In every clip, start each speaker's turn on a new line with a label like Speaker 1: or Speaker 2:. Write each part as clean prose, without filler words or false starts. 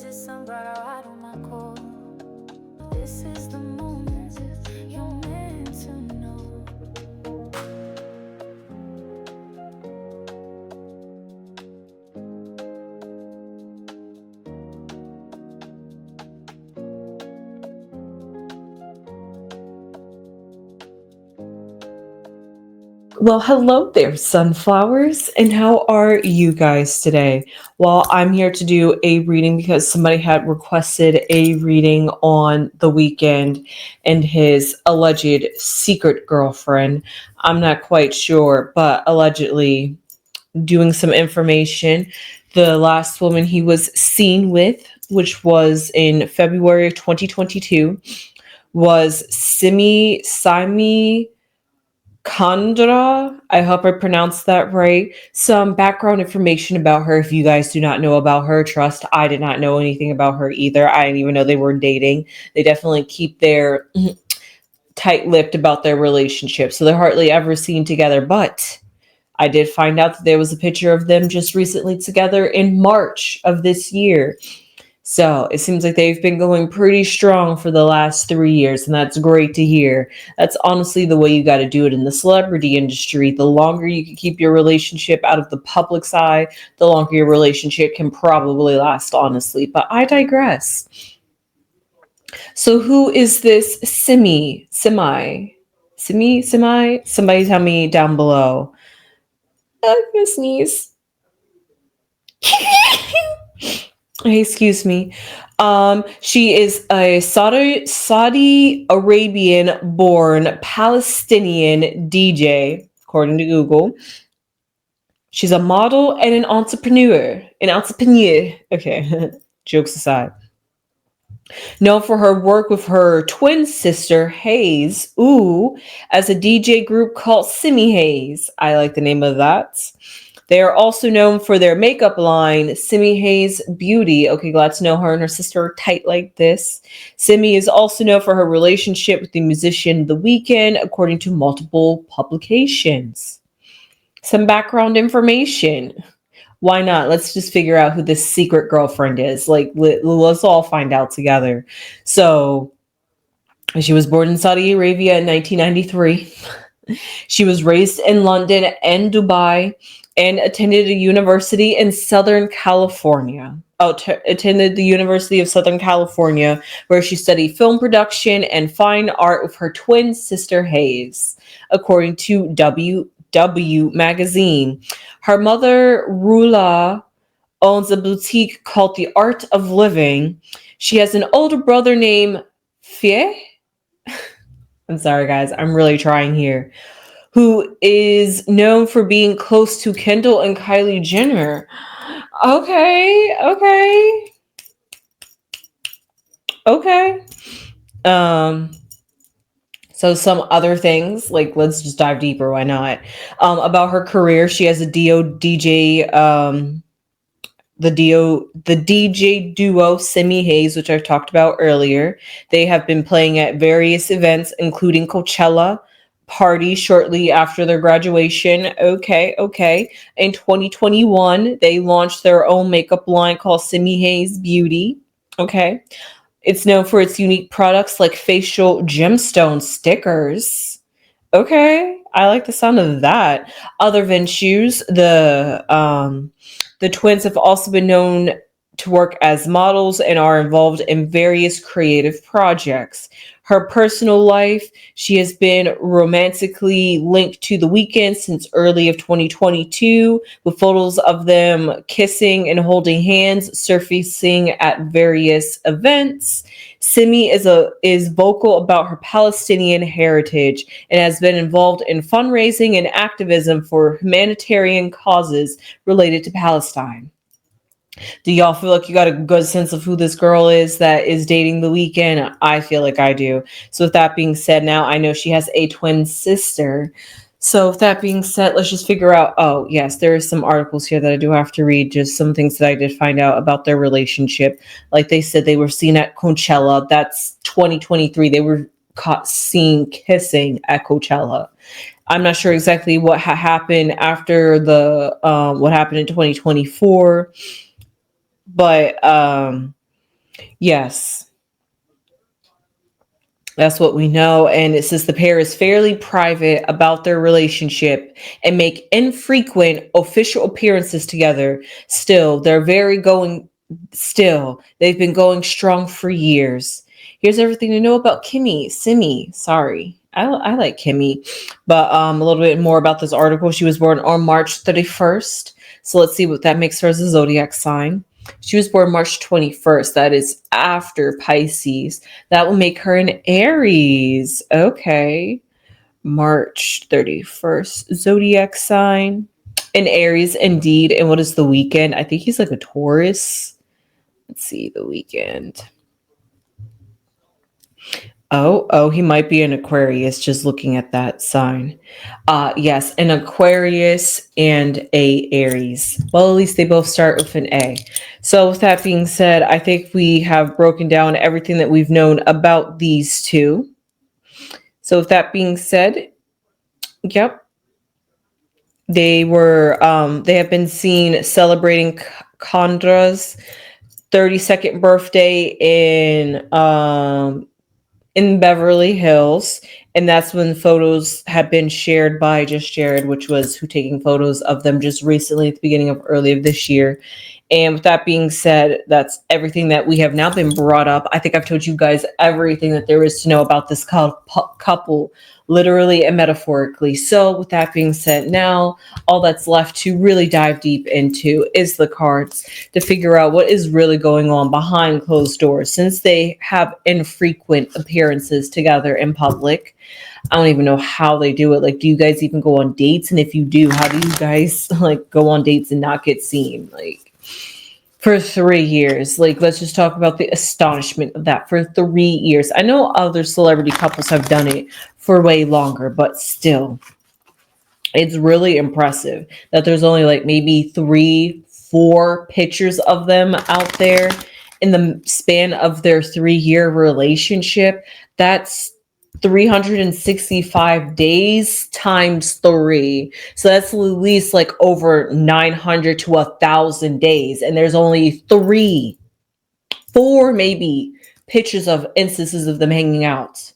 Speaker 1: it somebody I don't know? This is the moment you're meant to know.
Speaker 2: Well, hello there, sunflowers, and how are you guys today? Well, I'm here to do a reading because somebody had requested a reading on the weekend and his alleged secret girlfriend. I'm not quite sure, but allegedly doing some information. The last woman he was seen with, which was in February of 2022, was Simi Kandra. I hope I pronounced that right. Some background information about her if you guys do not know about her. Trust, I did not know anything about her either. I didn't even know they were dating. They definitely keep their tight-lipped about their relationship, so they're hardly ever seen together. But I did find out that there was a picture of them just recently together in March of this year. So it seems like they've been going pretty strong for the last 3 years, and that's great to hear. That's honestly the way you got to do it in the celebrity industry. The longer you can keep your relationship out of the public's eye, the longer your relationship can probably last, honestly. But I digress. So who is this Simi? Somebody tell me down below. I'm gonna sneeze. Hey, excuse me. She is a Saudi Arabian born Palestinian DJ, according to Google. She's a model and an entrepreneur. Okay, jokes aside. Known for her work with her twin sister, Hayes, as a DJ group called Simi Hayes. I like the name of that. They are also known for their makeup line, Simi Hayes Beauty. Okay, glad to know her and her sister are tight like this. Simi is also known for her relationship with the musician The Weeknd, according to multiple publications. Some background information. Why not? Let's just figure out who this secret girlfriend is. Like, let's all find out together. So, she was born in Saudi Arabia in 1993. She was raised in London and Dubai and attended a university in Southern California. Attended the University of Southern California, where she studied film production and fine art with her twin sister Hayes, according to W magazine. Her mother, Rula, owns a boutique called The Art of Living. She has an older brother named Fie. I'm sorry, guys. I'm really trying here. Who is known for being close to Kendall and Kylie Jenner. Okay. Um, so some other things, like let's just dive deeper. Why not? About her career, she has a DJ, the DJ duo Simi Hayes, which I've talked about earlier. They have been playing at various events, including Coachella party shortly after their graduation. Okay. In 2021, they launched their own makeup line called Simi Hayes Beauty. Okay. It's known for its unique products like facial gemstone stickers. Okay, I like the sound of that. Other than shoes, the twins have also been known to work as models and are involved in various creative projects. Her personal life, she has been romantically linked to The Weeknd since early of 2022, with photos of them kissing and holding hands surfacing at various events. Simi is vocal about her Palestinian heritage and has been involved in fundraising and activism for humanitarian causes related to Palestine. Do y'all feel like you got a good sense of who this girl is that is dating The Weeknd? I feel like I do. So with that being said, now I know she has a twin sister. So with that being said, let's just figure out. Oh, yes, there are some articles here that I do have to read. Just some things that I did find out about their relationship. Like they said, they were seen at Coachella. That's 2023. They were caught seen kissing at Coachella. I'm not sure exactly what happened after the what happened in 2024, but Yes. That's what we know. And it says the pair is fairly private about their relationship and make infrequent official appearances together. Still, they've been going strong for years. Here's everything to know about Simi. Sorry. I like Kimmy. But a little bit more about this article. She was born on March 31st. So let's see what that makes her as a zodiac sign. She was born March 21st. That is after Pisces. That will make her an Aries. Okay. March 31st. Zodiac sign. An Aries, indeed. And what is the weekend? I think he's like a Taurus. Let's see the weekend. Oh, he might be an Aquarius just looking at that sign. Yes, an Aquarius and a Aries. Well, at least they both start with an A. So with that being said, I think we have broken down everything that we've known about these two. So with that being said, yep, they have been seen celebrating Kondra's 32nd birthday in Beverly Hills. And that's when photos have been shared by Just Jared, which was who taking photos of them just recently at the beginning of early of this year. And with that being said, that's everything that we have now been brought up. I think I've told you guys everything that there is to know about this couple, literally and metaphorically. So with that being said, now all that's left to really dive deep into is the cards to figure out what is really going on behind closed doors, since they have infrequent appearances together in public. I don't even know how they do it. Like, do you guys even go on dates? And if you do, how do you guys like go on dates and not get seen? Like, for 3 years. Like, let's just talk about the astonishment of that for 3 years. I know other celebrity couples have done it for way longer, but still, it's really impressive that there's only like maybe 3, 4 pictures of them out there in the span of their 3-year relationship. That's 365 days times 3. So that's at least like over 900 to 1,000 days. And there's only 4 maybe pictures of instances of them hanging out.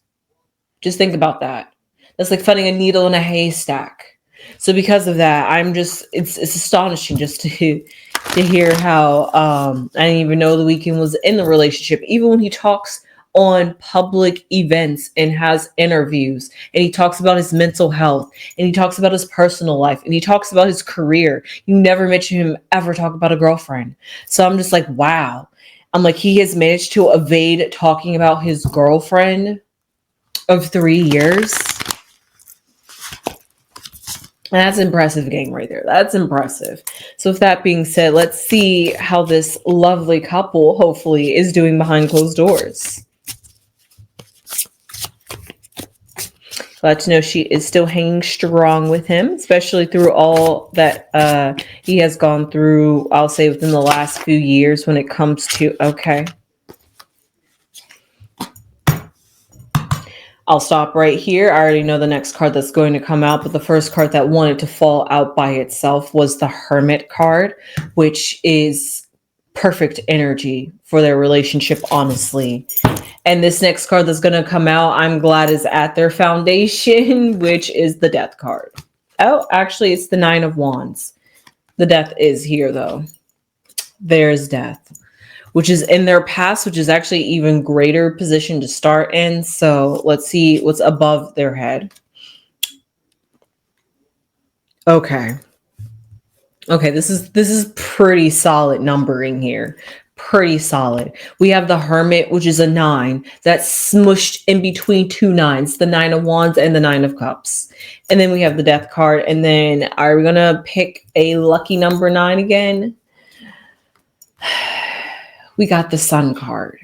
Speaker 2: Just think about that. That's like finding a needle in a haystack. So because of that, it's astonishing just to hear how I didn't even know the Weeknd was in the relationship. Even when he talks on public events and has interviews, and he talks about his mental health, and he talks about his personal life, and he talks about his career, you never mention him ever talk about a girlfriend. So I'm just like, wow. I'm like, he has managed to evade talking about his girlfriend of 3 years. That's impressive, gang, right there. That's impressive. So with that being said, let's see how this lovely couple hopefully is doing behind closed doors. Glad to know she is still hanging strong with him, especially through all that he has gone through, I'll say, within the last few years when it comes to, okay. I'll stop right here. I already know the next card that's going to come out, but the first card that wanted to fall out by itself was the Hermit card, which is perfect energy for their relationship, honestly. And this next card that's going to come out, I'm glad is at their foundation, which is the Death card. Oh, actually, it's the 9 of Wands. The Death is here, though. There's Death, which is in their past, which is actually even greater position to start in. So let's see what's above their head. Okay, this is pretty solid numbering here. Pretty solid. We have the Hermit, which is a 9 that's smushed in between 2 9s, the 9 of Wands and the 9 of Cups. And then we have the Death card. And then are we gonna pick a lucky number 9 again? We got the Sun card,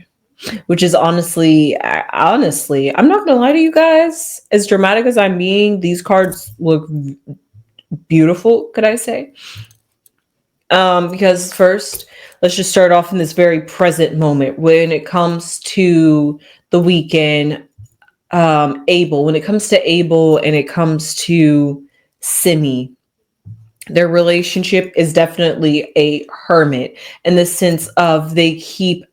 Speaker 2: which is honestly, I'm not gonna lie to you guys. As dramatic as I'm being, these cards look beautiful, could I say? Because first, let's just start off in this very present moment when it comes to the Weeknd. Abel, when it comes to Abel and it comes to Simi, their relationship is definitely a hermit in the sense of they keep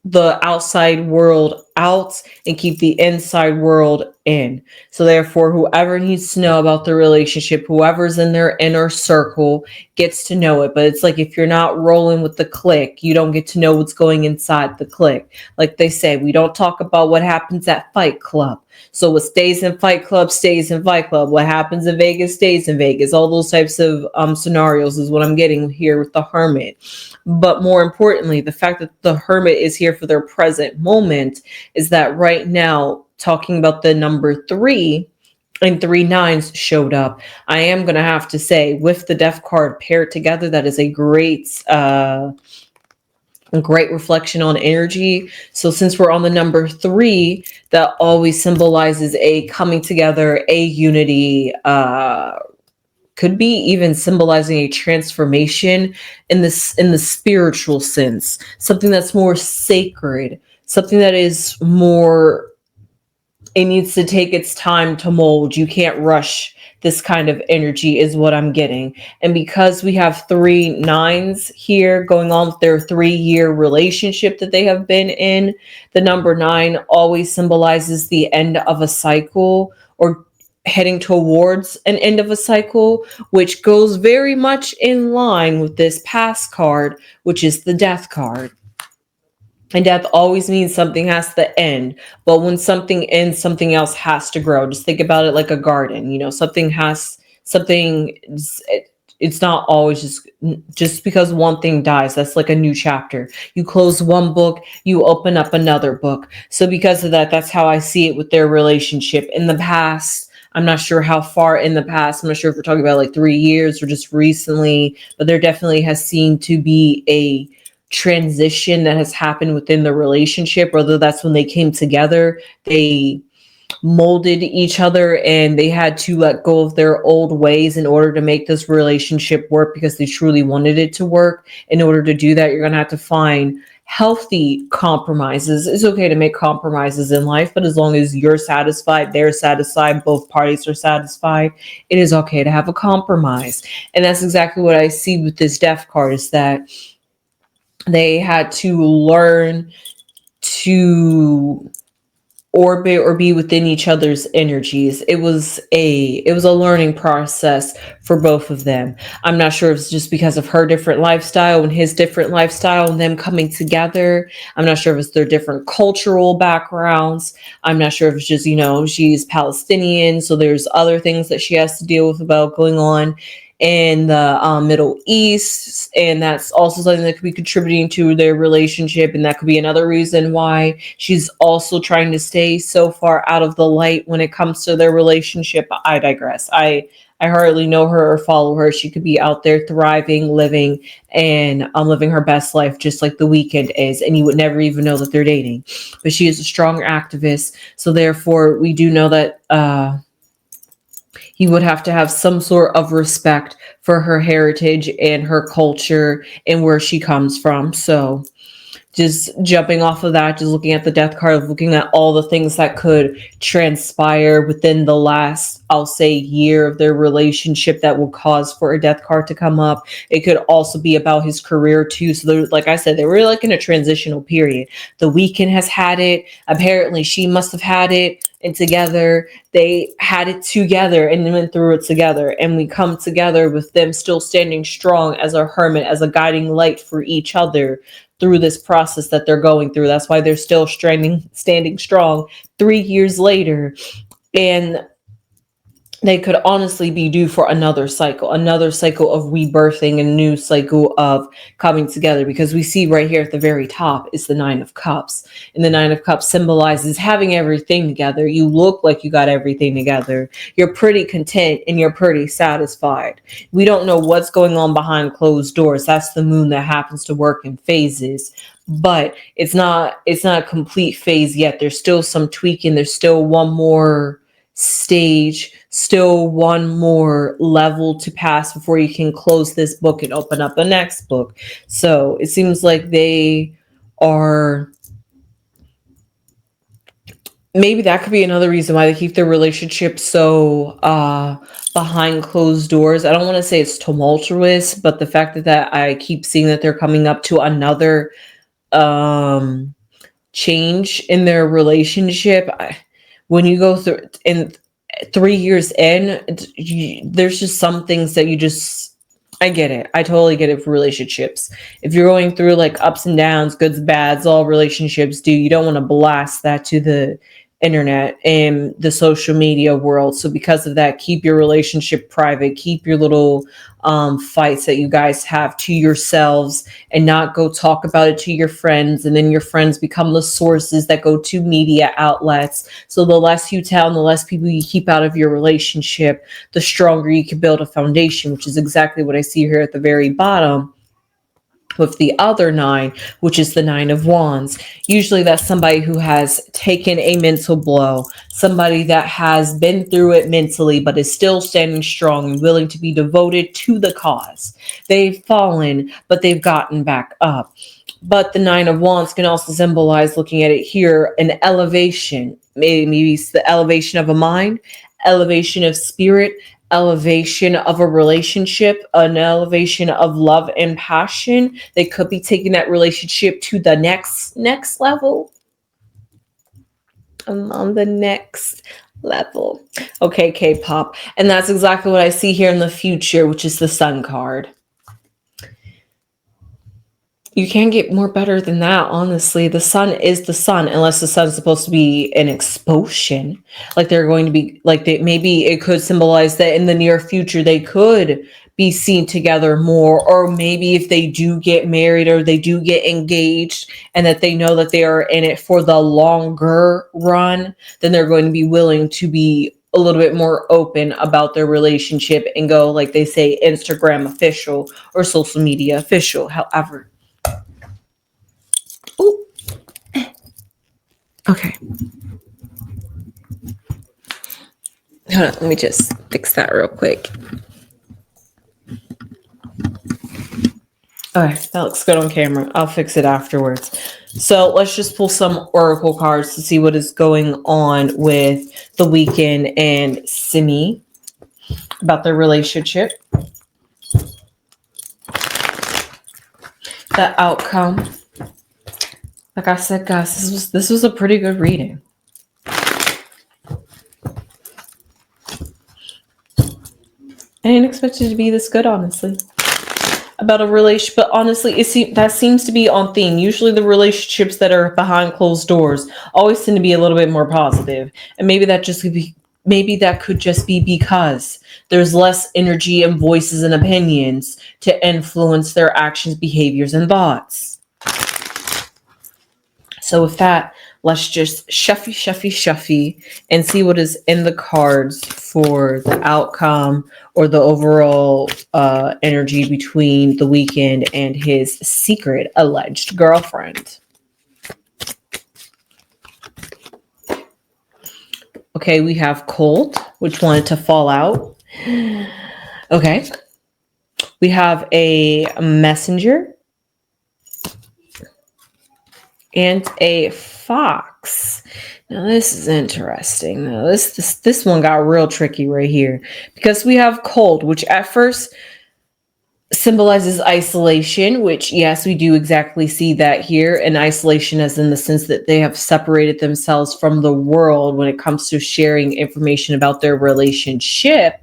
Speaker 2: the outside world out and keep the inside world in. So therefore, whoever needs to know about the relationship, whoever's in their inner circle gets to know it. But it's like if you're not rolling with the clique, you don't get to know what's going inside the clique. Like they say, we don't talk about what happens at Fight Club. So what stays in Fight Club stays in Fight Club. What happens in Vegas stays in Vegas. All those types of scenarios is what I'm getting here with the Hermit. But more importantly, the fact that the Hermit is here for their present moment is that right now, talking about the number three, and three nines showed up. I am going to have to say, with the Death card paired together, that is a great reflection on energy. So since we're on the number three, that always symbolizes a coming together, a unity, could be even symbolizing a transformation in the spiritual sense, something that's more sacred, something that is more, it needs to take its time to mold. You can't rush this kind of energy is what I'm getting. And because we have three nines here going on with their 3-year relationship that they have been in, the number nine always symbolizes the end of a cycle or heading towards an end of a cycle, which goes very much in line with this past card, which is the Death card. And death always means something has to end. But when something ends, something else has to grow. Just think about it like a garden. You know, something, it's not always just because one thing dies. That's like a new chapter. You close one book, you open up another book. So because of that, that's how I see it with their relationship. In the past, I'm not sure how far in the past. I'm not sure if we're talking about like 3 years or just recently, but there definitely has seemed to be a transition that has happened within the relationship, whether that's when they came together, they molded each other and they had to let go of their old ways in order to make this relationship work because they truly wanted it to work. In order to do that, you're going to have to find healthy compromises. It's okay to make compromises in life, but as long as you're satisfied, they're satisfied, both parties are satisfied, it is okay to have a compromise. And that's exactly what I see with this Death card, is that they had to learn to orbit or be within each other's energies. It was a learning process for both of them. I'm not sure if it's just because of her different lifestyle and his different lifestyle and them coming together. I'm not sure if it's their different cultural backgrounds. I'm not sure if it's just, she's Palestinian, so there's other things that she has to deal with about going on in the Middle East, and that's also something that could be contributing to their relationship, and that could be another reason why she's also trying to stay so far out of the light when it comes to their relationship. I digress. I hardly know her or follow her. She could be out there thriving, living, and living her best life, just like The Weeknd is, and you would never even know that they're dating. But she is a strong activist, so therefore we do know that he would have to have some sort of respect for her heritage and her culture and where she comes from. So just jumping off of that, just looking at the Death card, looking at all the things that could transpire within the last, I'll say, year of their relationship that will cause for a Death card to come up. It could also be about his career too. So like I said, they were like in a transitional period. The Weeknd has had it. Apparently she must have had it. And together, they had it together and went through it together. And we come together with them still standing strong as a hermit, as a guiding light for each other through this process that they're going through. That's why they're still standing strong 3 years later. And they could honestly be due for another cycle of rebirthing, a new cycle of coming together, because we see right here at the very top is the Nine of Cups. And the Nine of Cups symbolizes having everything together. You look like you got everything together. You're pretty content and you're pretty satisfied. We don't know what's going on behind closed doors. That's the moon that happens to work in phases. But it's not a complete phase yet. There's still some tweaking. There's still one more stage, still one more level to pass before you can close this book and open up the next book. So it seems like they are, maybe that could be another reason why they keep their relationship so behind closed doors. I don't want to say it's tumultuous, but the fact that I keep seeing that they're coming up to another change in their relationship. When you go through in 3 years in, there's just some things that you just, I get it. I totally get it for relationships. If you're going through like ups and downs, goods, bads, all relationships do, you don't want to blast that to the internet and the social media world. So because of that, keep your relationship private, keep your little fights that you guys have to yourselves, and not go talk about it to your friends. And then your friends become the sources that go to media outlets. So the less you tell and the less people you keep out of your relationship, the stronger you can build a foundation, which is exactly what I see here at the very bottom with the other 9, which is the 9 of Wands. Usually that's somebody who has taken a mental blow, somebody that has been through it mentally, but is still standing strong and willing to be devoted to the cause. They've fallen, but they've gotten back up. But the 9 of Wands can also symbolize, looking at it here, an elevation. Maybe it's the elevation of a mind, elevation of spirit, elevation of a relationship, an elevation of love and passion. They could be taking that relationship to the next level. I'm on the next level. Okay, K-pop. And that's exactly what I see here in the future, which is the Sun card. You can't get more better than that, honestly. The sun is the sun, unless the sun's supposed to be an explosion. Like they're going to be, like maybe it could symbolize that in the near future they could be seen together more, or maybe if they do get married or they do get engaged and that they know that they are in it for the longer run, then they're going to be willing to be a little bit more open about their relationship and go, like they say, Instagram official or social media official. However, ooh. Okay. Hold on, let me just fix that real quick. Okay, that looks good on camera. I'll fix it afterwards. So let's just pull some oracle cards to see what is going on with the Weeknd and Simi about their relationship. The outcome. Like I said, guys, this was a pretty good reading. I didn't expect it to be this good, honestly. About a relationship, but honestly, that seems to be on theme. Usually the relationships that are behind closed doors always tend to be a little bit more positive. And maybe that could just be because there's less energy and voices and opinions to influence their actions, behaviors, and thoughts. So with that, let's just shuffy and see what is in the cards for the outcome or the overall energy between the Weeknd and his secret alleged girlfriend. Okay, we have Colt, which wanted to fall out. Okay. We have a messenger and a fox. Now this is interesting. Now this one got real tricky right here, because we have Colt, which at first symbolizes isolation, which yes, we do exactly see that here. And isolation as in the sense that they have separated themselves from the world when it comes to sharing information about their relationship.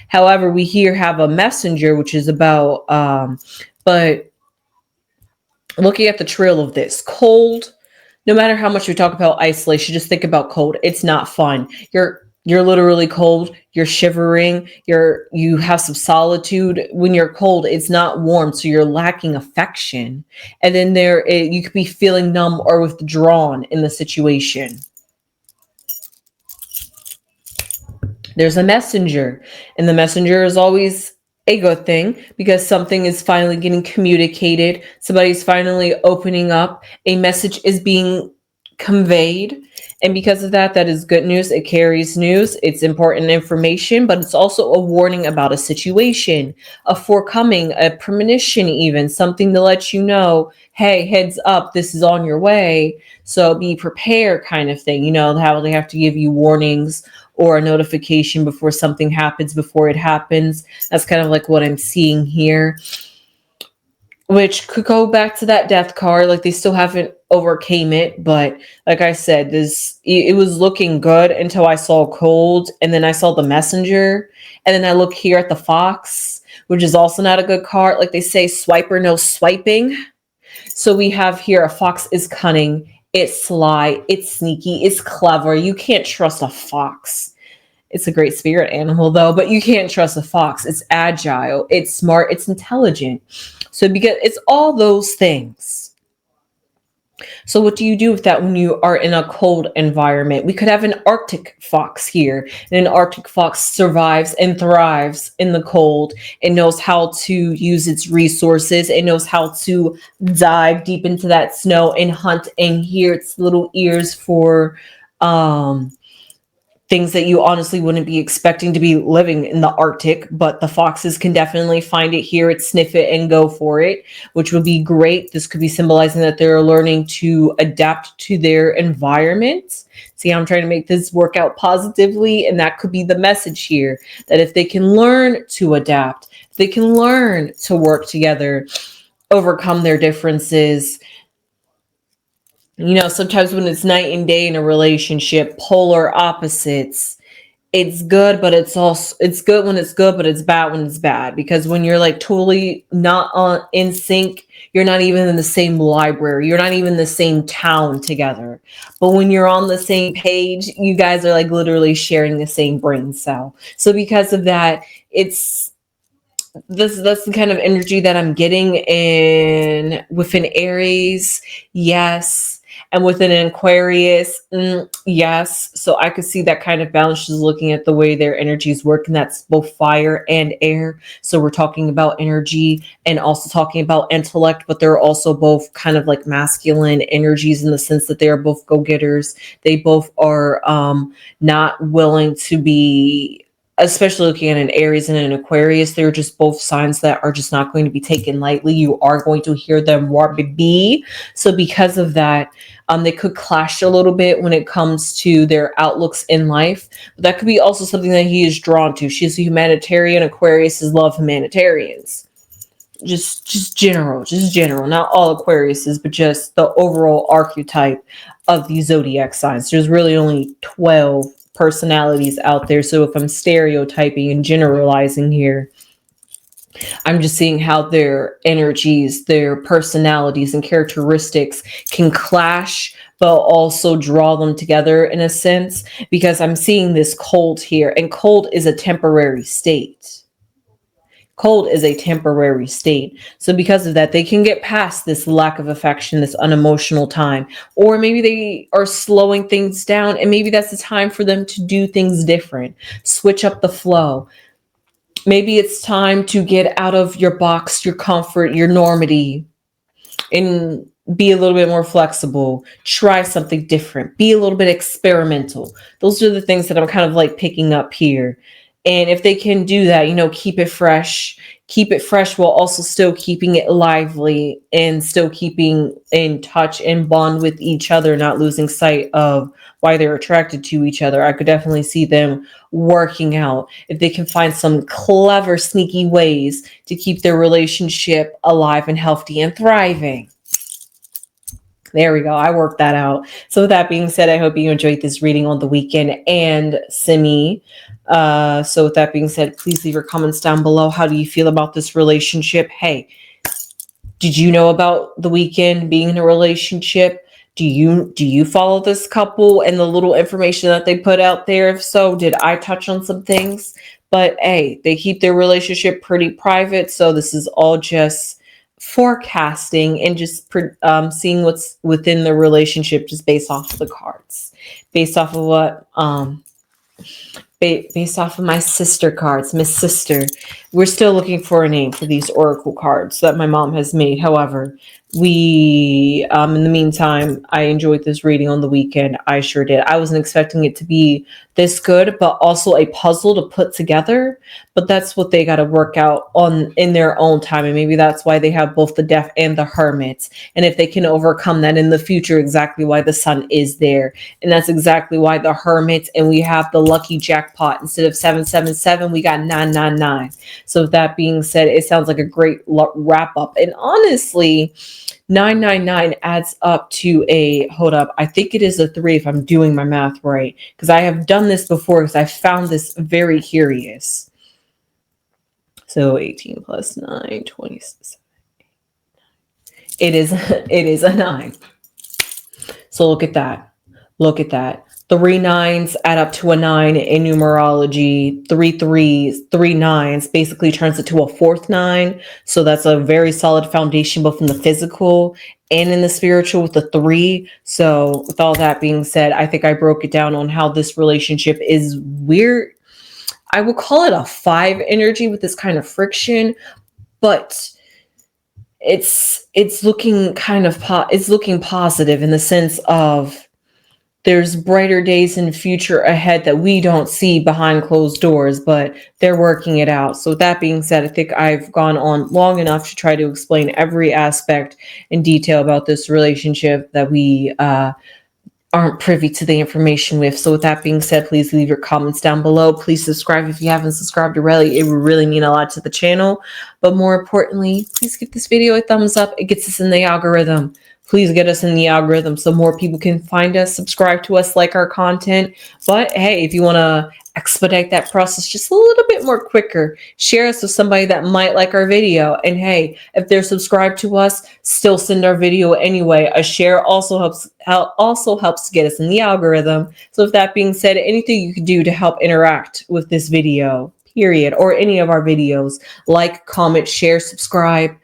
Speaker 2: However, we here have a messenger, which is about but looking at the trail of this, cold, no matter how much we talk about isolation, just think about cold. It's not fun. You're literally cold. You're shivering. You have some solitude. When you're cold, it's not warm, so you're lacking affection. And then you could be feeling numb or withdrawn in the situation. There's a messenger, and the messenger is always a good thing because something is finally getting communicated. Somebody's finally opening up. A message is being conveyed. And because of that, that is good news. It carries news. It's important information, but it's also a warning about a situation, a forecoming, a premonition, even something to let you know, hey, heads up, this is on your way. So be prepared, kind of thing. You know how they have to give you warnings or a notification before something happens, before it happens. That's kind of like what I'm seeing here. which could go back to that death card. Like they still haven't overcame it, but like I said, it was looking good until I saw cold, and then I saw the messenger, and then I look here at the fox, which is also not a good card. Like they say, swiper no swiping. So we have here a fox is cunning, it's sly, it's sneaky, it's clever. You can't trust a fox. It's a great spirit animal though, but you can't trust a fox. It's agile, it's smart, it's intelligent. So because it's all those things. So what do you do with that when you are in a cold environment? We could have an Arctic fox here. And an Arctic fox survives and thrives in the cold and knows how to use its resources. It knows how to dive deep into that snow and hunt and hear its little ears for um things that you honestly wouldn't be expecting to be living in the Arctic, but the foxes can definitely find it, hear it, sniff it, and go for it, which would be great. This could be symbolizing that they're learning to adapt to their environment. See how I'm trying to make this work out positively? And that could be the message here, that if they can learn to adapt, if they can learn to work together, overcome their differences. Sometimes when it's night and day in a relationship, polar opposites, it's good, but it's good when it's good, but it's bad when it's bad. Because when you're like totally not on in sync, you're not even in the same library, you're not even in the same town together. But when you're on the same page, you guys are like literally sharing the same brain cell. So because of that, it's that's the kind of energy that I'm getting in within Aries, yes, and within an Aquarius, yes. So I could see that kind of balance just looking at the way their energies work, and that's both fire and air. So we're talking about energy and also talking about intellect, but they're also both kind of like masculine energies in the sense that they are both go-getters. They both are not willing to be, especially looking at an Aries and an Aquarius, they're just both signs that are just not going to be taken lightly. You are going to hear them war be. So because of that, they could clash a little bit when it comes to their outlooks in life. But that could be also something that he is drawn to. She's a humanitarian. Aquarius is love humanitarians. Just general. Not all Aquariuses, but just the overall archetype of the zodiac signs. There's really only 12 personalities out there. So if I'm stereotyping and generalizing here, I'm just seeing how their energies, their personalities and characteristics can clash, but also draw them together in a sense, because I'm seeing this cold here, and cold is a temporary state. Cold is a temporary state. So because of that, they can get past this lack of affection, this unemotional time. Or maybe they are slowing things down, and maybe that's the time for them to do things different, switch up the flow. Maybe it's time to get out of your box, your comfort, your normity, and be a little bit more flexible, try something different, be a little bit experimental. Those are the things that I'm kind of like picking up here. And if they can do that, keep it fresh while also still keeping it lively and still keeping in touch and bond with each other, not losing sight of why they're attracted to each other. I could definitely see them working out if they can find some clever, sneaky ways to keep their relationship alive and healthy and thriving. There we go. I worked that out. So with that being said, I hope you enjoyed this reading on the weekend and Simi. So with that being said, please leave your comments down below. How do you feel about this relationship? Hey, did you know about the weekend being in a relationship? Do you follow this couple and the little information that they put out there? If so, did I touch on some things? But hey, they keep their relationship pretty private. So this is all just forecasting and just seeing what's within the relationship just based off of the cards, based off of what based off of my sister cards. Miss Sister, we're still looking for a name for these oracle cards that my mom has made. However, We in the meantime, I enjoyed this reading on the weekend. I sure did. I wasn't expecting it to be this good, but also a puzzle to put together. But that's what they got to work out on in their own time, and maybe that's why they have both the deaf and the hermits. And if they can overcome that in the future, exactly why the sun is there, and that's exactly why the hermits, and we have the lucky jackpot, instead of 777 we got 999. So with that being said, it sounds like a great wrap up. And honestly, 999 adds up to a, hold up, I think it is a 3 if I'm doing my math right, because I have done this before, because I found this very curious. So 18 plus 9, 26. It is a 9. So look at that. Look at that. 3 9s add up to a 9 in numerology. 3 3s, 3 9s basically turns it to a 4th 9. So that's a very solid foundation, both in the physical and in the spiritual, with the 3. So with all that being said, I think I broke it down on how this relationship is weird. I will call it a 5 energy with this kind of friction, but it's looking kind of it's looking positive, in the sense of there's brighter days in the future ahead that we don't see behind closed doors, but they're working it out. So with that being said, I think I've gone on long enough to try to explain every aspect in detail about this relationship that we aren't privy to the information with. So with that being said, please leave your comments down below. Please subscribe if you haven't subscribed already. It would really mean a lot to the channel. But more importantly, please give this video a thumbs up. It gets us in the algorithm. Please get us in the algorithm so more people can find us, subscribe to us, like our content. But hey, if you want to expedite that process just a little bit more quicker, share us with somebody that might like our video. And hey, if they're subscribed to us, still send our video anyway. A share also helps to get us in the algorithm. So with that being said, anything you can do to help interact with this video, period, or any of our videos, like, comment, share, subscribe,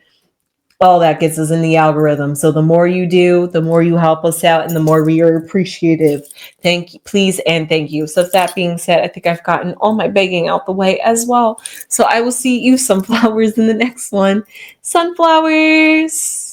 Speaker 2: all that gets us in the algorithm. So the more you do, the more you help us out, and the more we are appreciative. Thank you, please, and thank you. So with that being said, I think I've gotten all my begging out the way as well. So I will see you, sunflowers, in the next one. Sunflowers.